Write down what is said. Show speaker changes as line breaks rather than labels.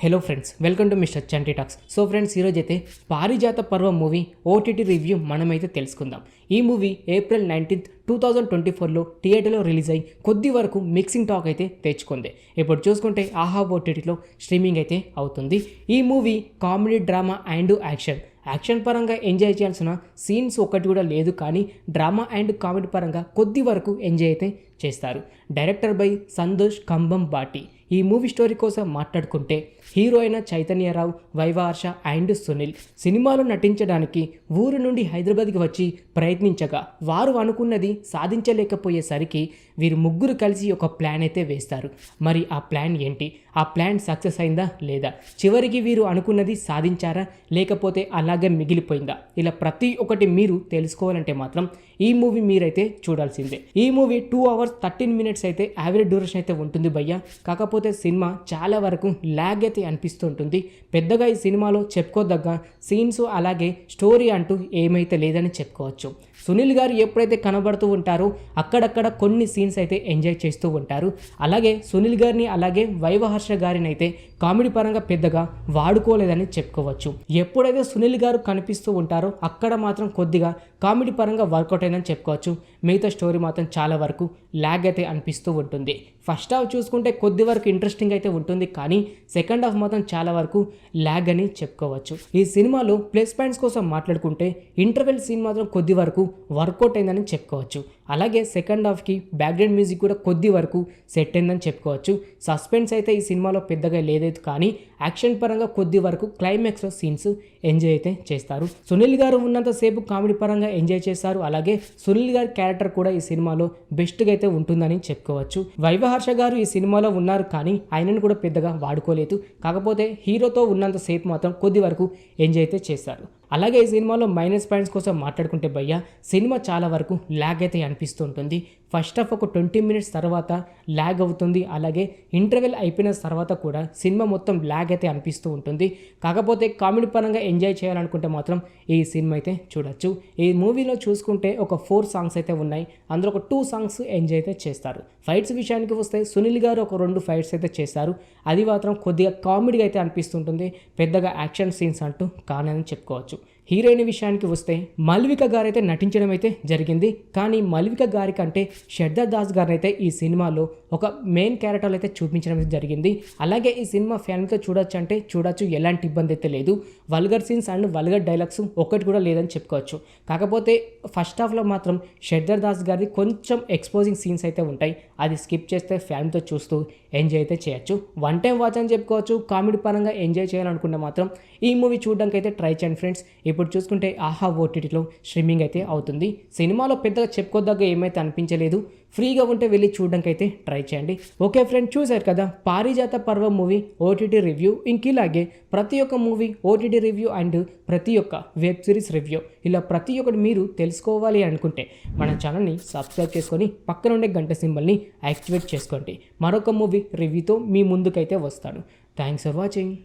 Hello friends, welcome to mister Chanti talks. So friends, ఈరోజు అయితే పారిజాత పర్వం మూవీ ఓటీటీ రివ్యూ మనమైతే తెలుసుకుందాం. ఈ మూవీ April 19, 2024లో థియేటర్లో రిలీజ్ అయ్యి కొద్ది వరకు మిక్సింగ్ టాక్ అయితే తెచ్చుకుంది. ఇప్పుడు చూసుకుంటే ఆహా ఓటీటీలో స్ట్రీమింగ్ అయితే అవుతుంది. ఈ movie comedy, drama and action పరంగా ఎంజాయ్ చేయాల్సిన సీన్స్ ఒకటి కూడా లేదు, కానీ డ్రామా అండ్ కామెడీ పరంగా కొద్ది వరకు ఎంజాయ్ అయితే చేస్తారు. డైరెక్టర్ బై సంతోష్ కంబం బాటి. ఈ మూవీ స్టోరీ కోసం మాట్లాడుకుంటే హీరో అయిన చైతన్యరావు, వైవహర్ష అండ్ సునీల్ సినిమాలో నటించడానికి ఊరు నుండి హైదరాబాద్కి వచ్చి ప్రయత్నించగా వారు అనుకున్నది సాధించలేకపోయేసరికి వీరు ముగ్గురు కలిసి ఒక ప్లాన్ అయితే వేస్తారు. మరి ఆ ప్లాన్ ఏంటి? ఆ ప్లాన్ సక్సెస్ అయిందా లేదా? చివరికి వీరు అనుకున్నది సాధించారా లేకపోతే అలాగే మిగిలిపోయిందా? ఇలా ప్రతి ఒక్కటి మీరు తెలుసుకోవాలంటే మాత్రం ఈ మూవీ మీరైతే చూడాల్సిందే. ఈ మూవీ 2 hours 13 minutes అయితే యావరేజ్ డ్యూరేషన్ అయితే ఉంటుంది భయ్య. కాకపోతే సినిమా చాలా వరకు ల్యాగ్ అయితే అనిపిస్తుంటుంది. పెద్దగా ఈ సినిమాలో చెప్పుకోదగ్గ సీన్స్ అలాగే స్టోరీ అంటూ ఏమైతే లేదని చెప్పుకోవచ్చు. సునీల్ గారు ఎప్పుడైతే కనబడుతూ ఉంటారో అక్కడక్కడ కొన్ని సీన్స్ అయితే ఎంజాయ్ చేస్తూ ఉంటారు. అలాగే సునీల్ గారిని అలాగే వైవహర్ష గారిని అయితే కామెడీ పరంగా పెద్దగా వాడుకోలేదని చెప్పుకోవచ్చు. ఎప్పుడైతే సునీల్ గారు కనిపిస్తూ ఉంటారో అక్కడ మాత్రం కొద్దిగా కామెడీ పరంగా వర్కౌట్ అయిందని చెప్పుకోవచ్చు. మిగతా స్టోరీ మాత్రం చాలా వరకు ల్యాగ్ అయితే అనిపిస్తూ ఉంటుంది. ఫస్ట్ హాఫ్ చూసుకుంటే కొద్ది వరకు ఇంట్రెస్టింగ్ అయితే ఉంటుంది, కానీ సెకండ్ హాఫ్ మాత్రం చాలా వరకు ల్యాగ్ అని చెప్పుకోవచ్చు. ఈ సినిమాలో ప్లస్ పాయింట్స్ కోసం మాట్లాడుకుంటే ఇంటర్వెల్ సీన్ మాత్రం కొద్ది వరకు వర్కౌట్ అయిందని చెప్పుకోవచ్చు. అలాగే సెకండ్ హాఫ్కి బ్యాక్గ్రౌండ్ మ్యూజిక్ కూడా కొద్ది వరకు సెట్ అయిందని చెప్పుకోవచ్చు. సస్పెన్స్ అయితే ఈ సినిమాలో పెద్దగా లేదైతే, కానీ యాక్షన్ పరంగా కొద్ది వరకు క్లైమాక్స్లో సీన్స్ ఎంజాయ్ అయితే చేస్తారు. సునీల్ గారు ఉన్నంతసేపు కామెడీ పరంగా ఎంజాయ్ చేస్తారు. అలాగే సునీల్ గారి క్యారెక్టర్ కూడా ఈ సినిమాలో బెస్ట్గా అయితే ఉంటుందని చెప్పుకోవచ్చు. వైవహర్ష గారు ఈ సినిమాలో ఉన్నారు, కానీ ఆయనను కూడా పెద్దగా వాడుకోలేదు. కాకపోతే హీరోతో ఉన్నంతసేపు మాత్రం కొద్ది వరకు ఎంజాయ్ అయితే చేస్తారు. అలాగే ఈ సినిమాలో మైనస్ పాయింట్స్ కోసం మాట్లాడుకుంటే భయ్య, సినిమా చాలా వరకు ల్యాగ్ అయితే అనిపిస్తూ ఉంటుంది. ఫస్ట్ హాఫ్ ఒక 20 minutes తర్వాత ల్యాగ్ అవుతుంది. అలాగే ఇంటర్వెల్ అయిపోయిన తర్వాత కూడా సినిమా మొత్తం ల్యాగ్ అయితే అనిపిస్తూ ఉంటుంది. కాకపోతే కామెడీ పరంగా ఎంజాయ్ చేయాలనుకుంటే మాత్రం ఈ సినిమా అయితే చూడొచ్చు. ఈ మూవీలో చూసుకుంటే ఒక 4 songs అయితే ఉన్నాయి. అందులో ఒక 2 songs ఎంజాయ్ అయితే చేస్తారు. ఫైట్స్ విషయానికి వస్తే సునీల్ గారు ఒక 2 ఫైట్స్ అయితే చేస్తారు. అది మాత్రం కొద్దిగా కామెడీగా అయితే అనిపిస్తుంటుంది. పెద్దగా యాక్షన్ సీన్స్ అంటూ కానని చెప్పుకోవచ్చు. హీరోయిన్ విషయానికి వస్తే మల్విక గారైతే నటించడం అయితే జరిగింది, కానీ మల్విక గారి కంటే శ్రద్ధా దాస్ గారు అయితే ఈ సినిమాలో ఒక మెయిన్ క్యారెక్టర్ అయితే చూపించడం అయితే జరిగింది. అలాగే ఈ సినిమా ఫ్యామిలీతో చూడొచ్చు అంటే చూడొచ్చు, ఎలాంటి ఇబ్బంది అయితే లేదు. Vulgar scenes and vulgar dialogues ఒక్కటి కూడా లేదని చెప్పుకోవచ్చు. కాకపోతే ఫస్ట్ హాఫ్లో మాత్రం శ్రద్ధా దాస్ గారిది కొంచెం ఎక్స్పోజింగ్ సీన్స్ అయితే ఉంటాయి. అది స్కిప్ చేస్తే ఫ్యామిలీతో చూస్తూ ఎంజాయ్ అయితే చేయొచ్చు. వన్ టైం వాచ్ అని చెప్పుకోవచ్చు. కామెడీ పరంగా ఎంజాయ్ చేయాలనుకుంటే మాత్రం ఈ మూవీ చూడడానికి అయితే ట్రై చేయండి ఫ్రెండ్స్. ఇప్పుడు చూసుకుంటే ఆహా ఓటీటీలో స్ట్రీమింగ్ అయితే అవుతుంది. సినిమాలో పెద్దగా చెప్పుకోదగ్గ ఏమైతే అనిపించలేదు. ఫ్రీగా ఉంటే వెళ్ళి చూడడానికి అయితే ట్రై చేయండి. ఓకే ఫ్రెండ్స్, చూశారు కదా పారిజాత పర్వం మూవీ ఓటీటీ రివ్యూ. ఇంకిలాగే ప్రతి ఒక్క మూవీ ఓటీటీ రివ్యూ అండ్ ప్రతి ఒక్క వెబ్ సిరీస్ రివ్యూ ఇలా ప్రతి ఒక్కటి మీరు తెలుసుకోవాలి అనుకుంటే మన ఛానల్ని సబ్స్క్రైబ్ చేసుకొని పక్కన ఉండే గంట సింబల్ని యాక్టివేట్ చేసుకోండి. మరొక మూవీ రివ్యూతో మీ ముందుకైతే వస్తాను. Thanks for watching.